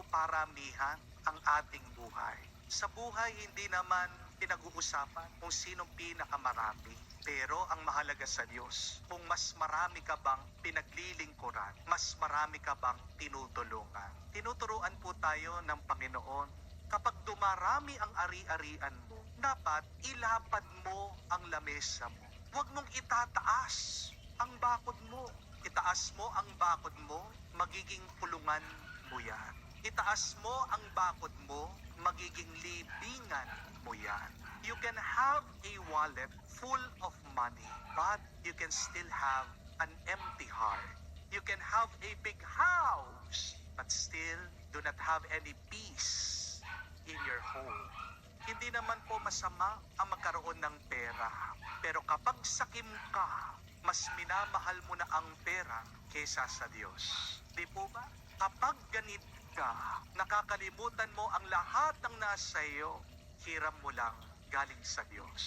maparamihan ang ating buhay. Sa buhay, hindi naman pinag-uusapan kung sinong pinakamarami. Pero ang mahalaga sa Diyos, kung mas marami ka bang pinaglilingkuran, mas marami ka bang tinutulungan. Tinuturuan po tayo ng Panginoon, kapag dumarami ang ari-arian mo, dapat ilapad mo ang lamesa mo. Huwag mong itataas ang bakod mo. Itaas mo ang bakod mo, magiging pulungan mo yan. Itaas mo ang bakod mo, magiging libingan mo yan. You can have a wallet full of money, but you can still have an empty heart. You can have a big house, but still do not have any peace in your home. Hindi naman po masama ang magkaroon ng pera. Pero kapag sakim ka, mas minamahal mo na ang pera kesa sa Diyos. Di po ba? Kapag ganit ka, nakakalimutan mo ang lahat ng nasa iyo, hiram mo lang galing sa Diyos.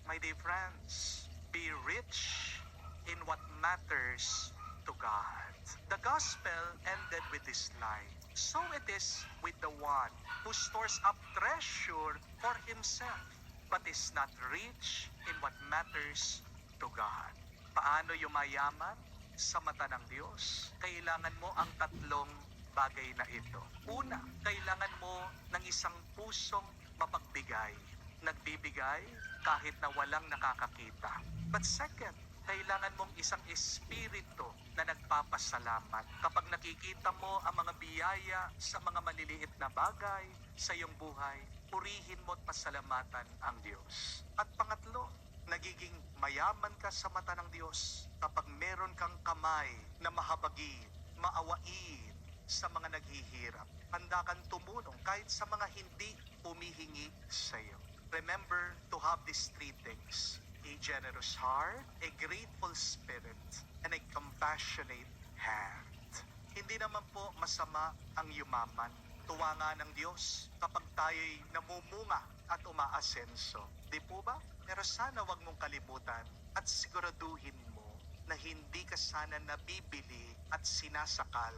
My dear friends, be rich in what matters to God. The gospel ended with this line. So it is with the one who stores up treasure for himself, but is not rich in what matters to God. Paano yumayaman sa mata ng Diyos? Kailangan mo ang tatlong bagay na ito. Una, kailangan mo ng isang pusong mapagbigay. Nagbibigay kahit na walang nakakakita. But second, kailangan mong isang espiritu na nagpapasalamat. Kapag nakikita mo ang mga biyaya sa mga maliliit na bagay sa iyong buhay, purihin mo at pasalamatan ang Diyos. At pangatlo, nagiging mayaman ka sa mata ng Diyos kapag meron kang kamay na mahabagin, maawain sa mga naghihirap. Handa kang tumulong kahit sa mga hindi humihingi sa iyo. Remember to have these three things: a generous heart, a grateful spirit, and a compassionate hand. Hindi naman po masama ang yumaman. Tuwa nga ng Diyos kapag tayo'y namumunga at umaasenso. Di po ba? Pero sana wag mong kalimutan at siguraduhin mo na hindi ka sana nabibili at sinasakal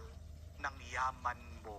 ng yaman mo.